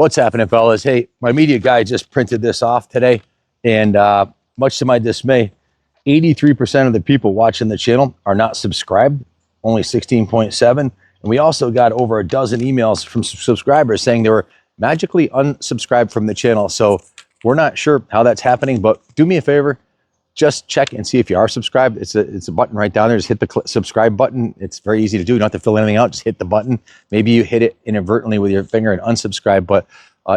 What's happening, fellas? Hey, my media guy just printed this off today, and much to my dismay, 83% of the people watching the channel are not subscribed, only 16.7. And we also got over a dozen emails from subscribers saying they were magically unsubscribed from the channel. So we're not sure how that's happening, but do me a favor, just check and see if you are subscribed. It's a button right down there. Just hit the subscribe button. It's very easy to do. You don't have to fill anything out. Just hit the button. Maybe you hit it inadvertently with your finger and unsubscribe, but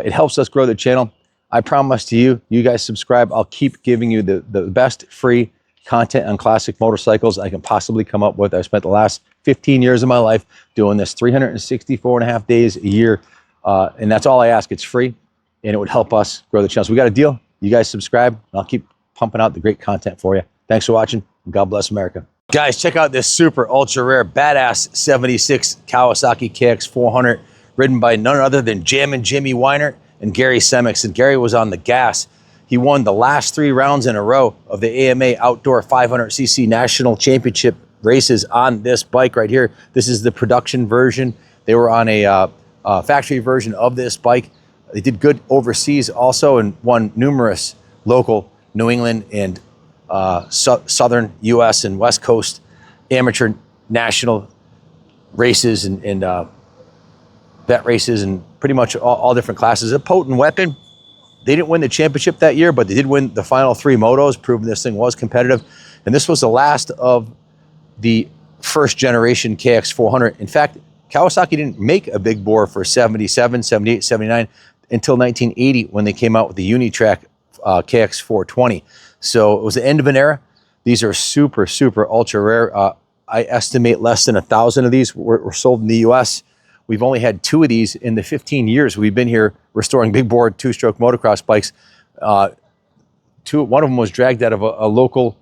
it helps us grow the channel. I promise to you, you guys subscribe. I'll keep giving you the best free content on classic motorcycles I can possibly come up with. I spent the last 15 years of my life doing this 364 and a half days a year. And that's all I ask. It's free and it would help us grow the channel. So we got a deal. You guys subscribe and I'll keep pumping out the great content for you. Thanks for watching. And God bless America. Guys, check out this super ultra rare badass 76 Kawasaki KX400 ridden by none other than Jammin' Jimmy Weinert and Gary Semix. And Gary was on the gas. He won the last 3 rounds in a row of the AMA Outdoor 500cc National Championship races on this bike right here. This is the production version. They were on a factory version of this bike. They did good overseas also and won numerous local New England and Southern US and West Coast amateur national races and vet races and pretty much all different classes. A potent weapon. They didn't win the championship that year, but they did win the final 3 motos, proving this thing was competitive. And this was the last of the first generation KX400. In fact, Kawasaki didn't make a big bore for 77, 78, 79 until 1980 when they came out with the Unitrack KX420. So it was the end of an era. These are super, super ultra rare. I estimate less than 1,000 of these were sold in the US. We've only had 2 of these in the 15 years we've been here restoring big bore 2-stroke motocross bikes. One of them was dragged out of a local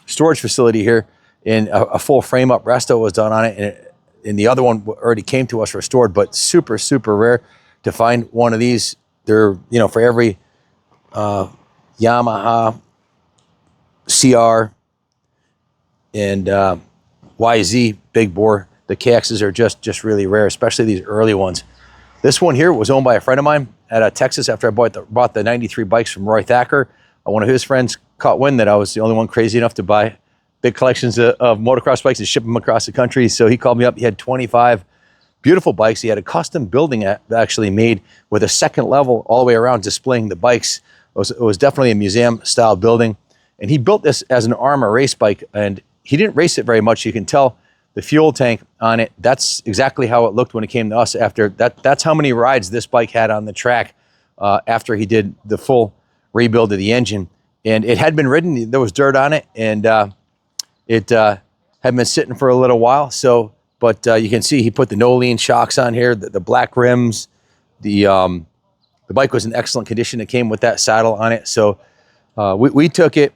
storage facility here, and a full frame up resto was done on it, and the other one already came to us restored, but super, super rare to find one of these. They're, you know, for every Yamaha, CR, and YZ big bore, the KXs are just really rare, especially these early ones. This one here was owned by a friend of mine at Texas after I bought the 93 bikes from Roy Thacker. One of his friends caught wind that I was the only one crazy enough to buy big collections of motocross bikes and ship them across the country. So he called me up. He had 25 beautiful bikes. He had a custom building actually made with a second level all the way around displaying the bikes. It was definitely a museum style building. And he built this as an Arma race bike, and he didn't race it very much. You can tell the fuel tank on it. That's exactly how it looked when it came to us after that. That's how many rides this bike had on the track after he did the full rebuild of the engine. And it had been ridden. There was dirt on it, and it had been sitting for a little while. So, but you can see he put the no-lean shocks on here, the black rims. The bike was in excellent condition. It came with that saddle on it. So we took it,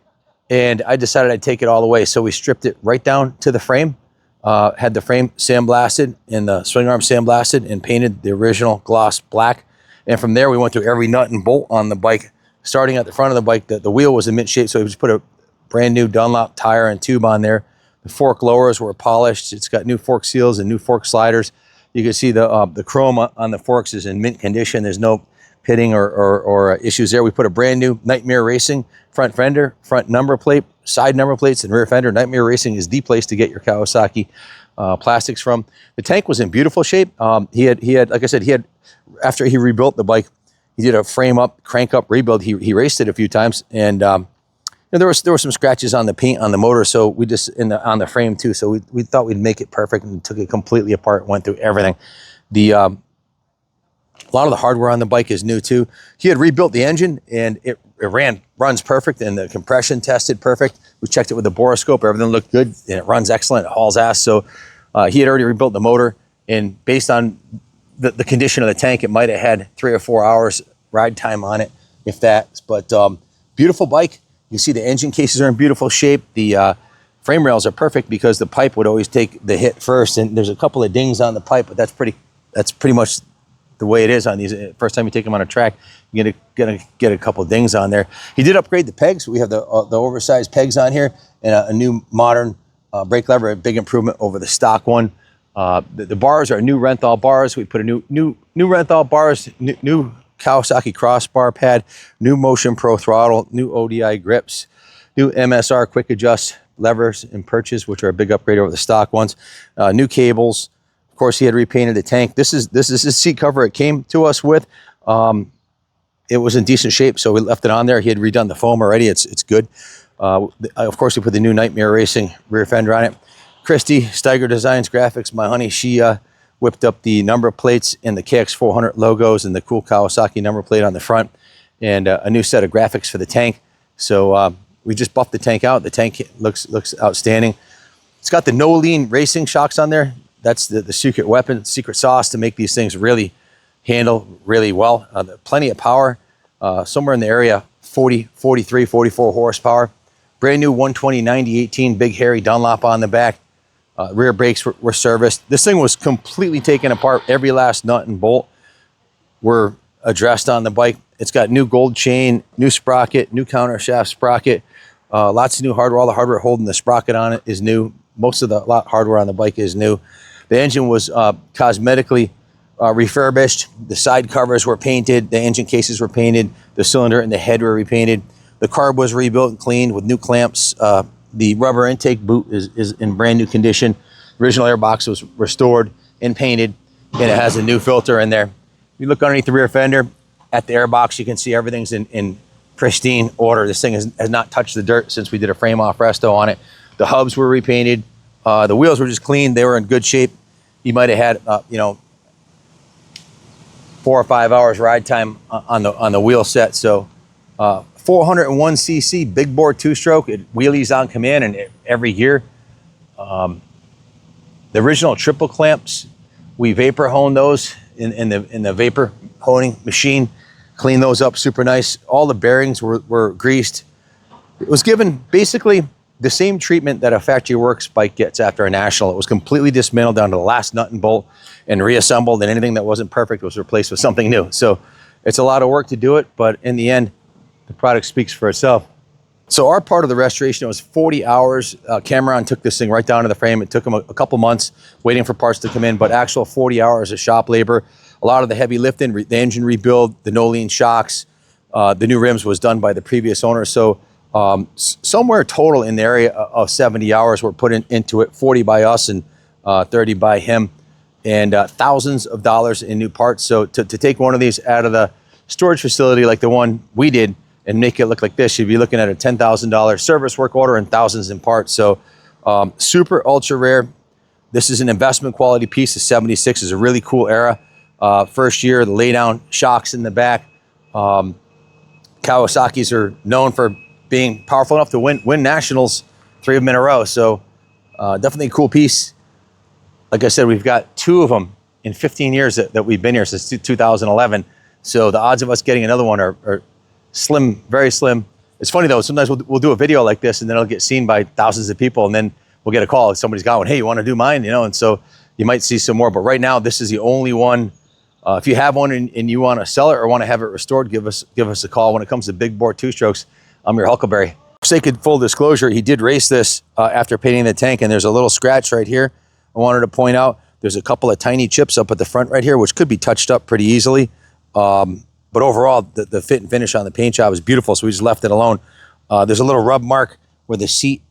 and I decided I'd take it all the way. So we stripped it right down to the frame. Had the frame sandblasted and the swing arm sandblasted and painted the original gloss black. And from there, we went through every nut and bolt on the bike. Starting at the front of the bike, the wheel was in mint shape, so we just put a brand new Dunlop tire and tube on there. The fork lowers were polished. It's got new fork seals and new fork sliders. You can see the chrome on the forks is in mint condition. There's no pitting or issues there. We put a brand new Nightmare Racing front fender, front number plate, side number plates, and rear fender. Nightmare Racing is the place to get your Kawasaki plastics from. The tank was in beautiful shape. He had, like I said, after he rebuilt the bike, he did a frame up, crank up rebuild. He raced it a few times, and there were some scratches on the paint on the motor, so we just on the frame too. So we thought we'd make it perfect and took it completely apart, went through everything. A lot of the hardware on the bike is new too. He had rebuilt the engine, and it runs perfect, and the compression tested perfect. We checked it with the boroscope. Everything looked good, and it runs excellent. It hauls ass. So he had already rebuilt the motor, and based on the condition of the tank, it might have had 3 or 4 hours ride time on it, if that. But beautiful bike. You see the engine cases are in beautiful shape. The frame rails are perfect because the pipe would always take the hit first, and there's a couple of dings on the pipe, but that's pretty much the way it is on these. First time you take them on a track, you're gonna get a couple of dings on there. He did upgrade the pegs. We have the oversized pegs on here and a new modern brake lever, a big improvement over the stock one. The bars are new Renthal bars. We put a new Renthal bars, new Kawasaki crossbar pad, new Motion Pro throttle, new ODI grips, new MSR quick adjust levers and perches, which are a big upgrade over the stock ones, new cables. Of course, he had repainted the tank. This is his seat cover it came to us with. It was in decent shape, so we left it on there. He had redone the foam already. It's good. Of course, we put the new Nightmare Racing rear fender on it. Christy, Steiger Designs Graphics, my honey, she whipped up the number plates and the KX400 logos and the cool Kawasaki number plate on the front, and a new set of graphics for the tank. So we just buffed the tank out. The tank looks outstanding. It's got the No Lean racing shocks on there. That's the secret weapon, secret sauce to make these things really handle really well. Plenty of power, somewhere in the area 40, 43, 44 horsepower. Brand new 120 90/18 big hairy Dunlop on the back. Rear brakes were serviced. This thing was completely taken apart. Every last nut and bolt were addressed on the bike. It's got new gold chain, new sprocket, new counter shaft sprocket, lots of new hardware. All the hardware holding the sprocket on it is new. Most of the hardware on the bike is new. The engine was cosmetically refurbished. The side covers were painted. The engine cases were painted. The cylinder and the head were repainted. The carb was rebuilt and cleaned with new clamps. The rubber intake boot is in brand new condition. Original airbox was restored and painted, and it has a new filter in there. If you look underneath the rear fender at the airbox, you can see everything's in pristine order. This thing has not touched the dirt since we did a frame off resto on it. The hubs were repainted. The wheels were just cleaned. They were in good shape. You might have had 4 or 5 hours ride time on the wheel set. So 401cc big bore 2-stroke. It wheelies on command and every gear. The original triple clamps, we vapor honed those in the vapor honing machine. Cleaned those up super nice. All the bearings were greased. It was given basically the same treatment that a factory works bike gets after a national. It was completely dismantled down to the last nut and bolt and reassembled, and anything that wasn't perfect was replaced with something new. So it's a lot of work to do it, but in the end, the product speaks for itself. So our part of the restoration, it was 40 hours. Cameron took this thing right down to the frame. It took him a couple months waiting for parts to come in, but actual 40 hours of shop labor. A lot of the heavy lifting, the engine rebuild, the No Lean shocks, the new rims was done by the previous owner. So somewhere total in the area of 70 hours were put into it, 40 by us and 30 by him, and thousands of dollars in new parts. So to take one of these out of the storage facility like the one we did and make it look like this, you'd be looking at a $10,000 service work order and thousands in parts. So super ultra rare. This is an investment quality piece. The 76 is a really cool era. First year, the lay down shocks in the back. Kawasaki's are known for being powerful enough to win nationals 3 of them in a row. So definitely a cool piece. Like I said, we've got 2 of them in 15 years that we've been here since 2011. So the odds of us getting another one are slim, very slim. It's funny though, sometimes we'll do a video like this and then it'll get seen by thousands of people, and then we'll get a call if somebody's got one. Hey, you want to do mine? And so you might see some more, but right now this is the only one. If you have one and you want to sell it or want to have it restored, give us a call. When it comes to big bore 2-strokes, I'm your Huckleberry. For sake of full disclosure, he did race this after painting the tank, and there's a little scratch right here. I wanted to point out there's a couple of tiny chips up at the front right here, which could be touched up pretty easily. But overall, the fit and finish on the paint job is beautiful, so we just left it alone. There's a little rub mark where the seat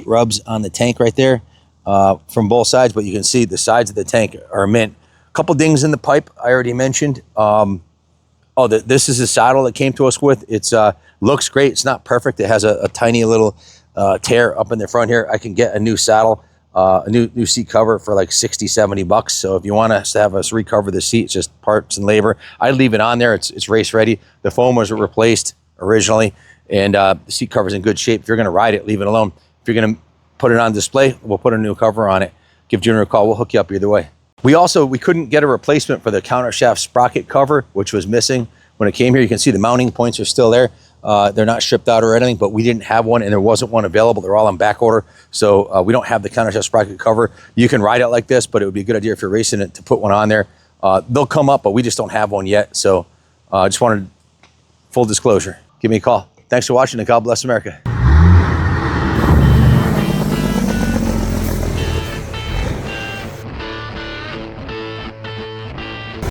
rubs on the tank right there from both sides, but you can see the sides of the tank are mint. A couple dings in the pipe I already mentioned. This is a saddle that came to us with. It's looks great. It's not perfect. It has a tiny little tear up in the front here. I can get a new saddle, a new seat cover for like 60, 70 bucks. So if you want us to have us recover the seat, it's just parts and labor. I'd leave it on there. It's race ready. The foam was replaced originally, and the seat cover's in good shape. If you're going to ride it, leave it alone. If you're going to put it on display, we'll put a new cover on it. Give Junior a call. We'll hook you up either way. We couldn't get a replacement for the counter shaft sprocket cover, which was missing when it came here. You can see the mounting points are still there. They're not stripped out or anything, but we didn't have one and there wasn't one available. They're all on back order. So we don't have the counter shaft sprocket cover. You can ride it like this, but it would be a good idea if you're racing it to put one on there. They'll come up, but we just don't have one yet. So just wanted full disclosure. Give me a call. Thanks for watching, and God bless America.